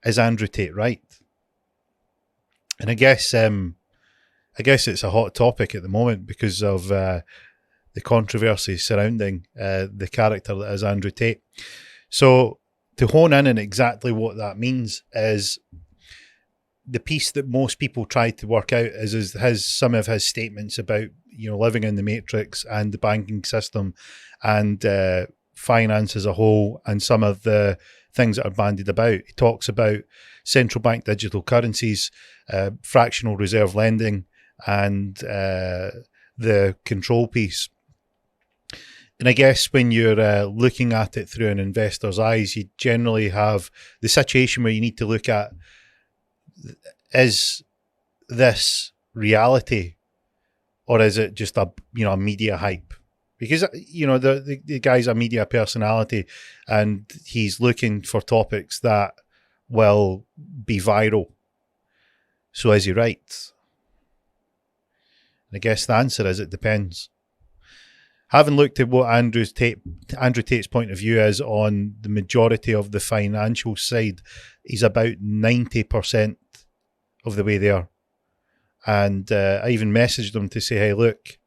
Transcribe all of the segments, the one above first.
is Andrew Tate right? And I guess it's a hot topic at the moment because of the controversy surrounding the character that is Andrew Tate. So to hone in on exactly what that means is the piece that most people try to work out is some of his statements about living in the matrix and the banking system and finance as a whole, and some of the things that are bandied about. He talks about central bank digital currencies, fractional reserve lending, and the control piece. And I guess when you're looking at it through an investor's eyes, you generally have the situation where you need to look at, is this reality or is it just a media hype? Because the guy's a media personality and he's looking for topics that will be viral. So is he right? And I guess the answer is it depends. Having looked at what Andrew Tate's point of view is on the majority of the financial side, he's about 90% of the way there. And I even messaged him to say, hey, look,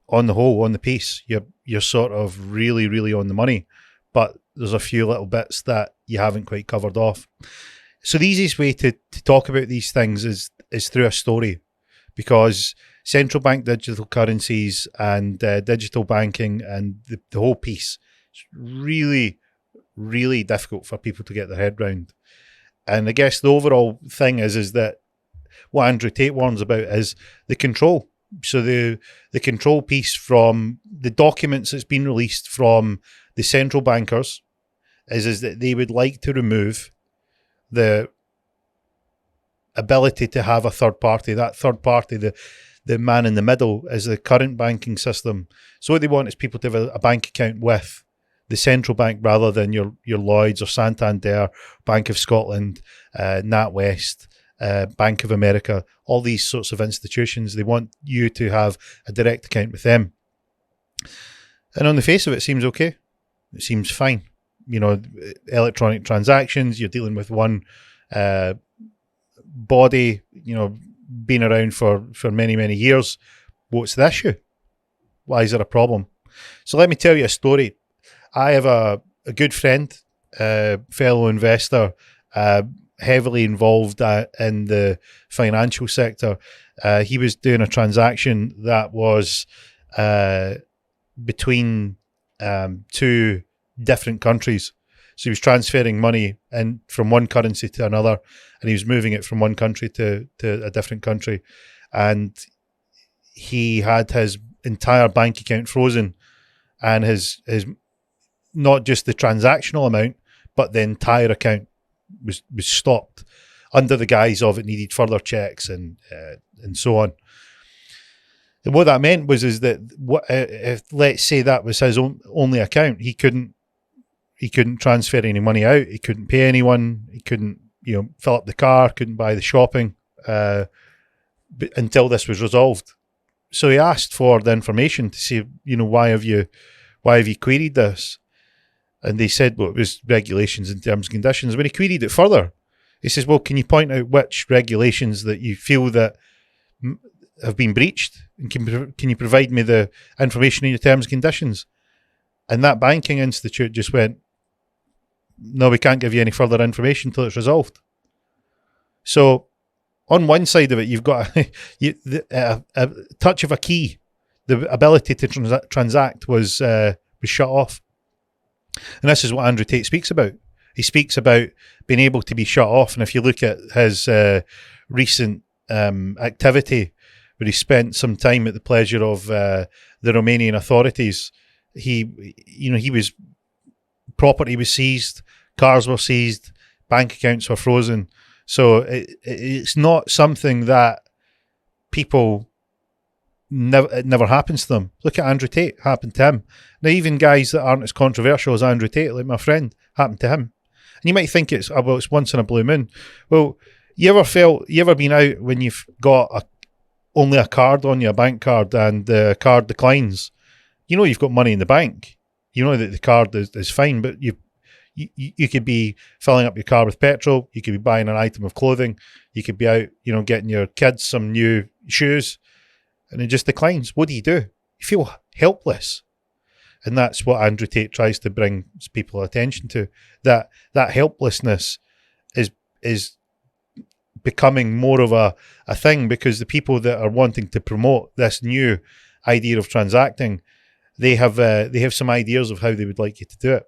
on the whole, on the piece, you're sort of really, really on the money, but there's a few little bits that you haven't quite covered off. So the easiest way to talk about these things is through a story, because central bank digital currencies and digital banking and the whole piece, it's really, really difficult for people to get their head round. And I guess the overall thing is that what Andrew Tate warns about is the control. So the control piece from the documents that's been released from the central bankers is that they would like to remove the ability to have a third party. That third party, the man in the middle, is the current banking system. So what they want is people to have a bank account with the central bank rather than your Lloyds or Santander, Bank of Scotland, NatWest, Bank of America, all these sorts of institutions. They want you to have a direct account with them. And on the face of it, it seems okay. It seems fine. Electronic transactions, you're dealing with one body, been around for many, many years. What's the issue? Why is there a problem? So let me tell you a story. I have a good friend, fellow investor, heavily involved in the financial sector. He was doing a transaction that was between two different countries. So he was transferring money from one currency to another, and he was moving it from one country to a different country. And he had his entire bank account frozen, and his not just the transactional amount, but the entire account was stopped under the guise of it needed further checks and so on. And what that meant was that if let's say that was his only account, he couldn't transfer any money out. He couldn't pay anyone. He couldn't fill up the car. Couldn't buy the shopping until this was resolved. So he asked for the information to see why have you queried this? And they said, well, it was regulations and terms and conditions. When he queried it further, he says, well, can you point out which regulations that you feel that have been breached? And can you provide me the information in your terms and conditions? And that banking institute just went, no, we can't give you any further information until it's resolved. So on one side of it, you've got a touch of a key. The ability to transact was shut off. And this is what Andrew Tate speaks about. He speaks about being able to be shut off. And if you look at his recent activity, where he spent some time at the pleasure of the Romanian authorities, property was seized, cars were seized, bank accounts were frozen. So it's not something that people it never happens to them. Look at Andrew Tate, happened to him. Now, even guys that aren't as controversial as Andrew Tate, like my friend, happened to him. And you might think it's once in a blue moon. Well, you ever been out when you've got only a card on you, a bank card, and the card declines? You've got money in the bank. You know that the card is fine, but You could be filling up your car with petrol. You could be buying an item of clothing. You could be out, getting your kids some new shoes, and it just declines. What do? You feel helpless. And that's what Andrew Tate tries to bring people attention to. That helplessness is becoming more of a thing, because the people that are wanting to promote this new idea of transacting, they have some ideas of how they would like you to do it.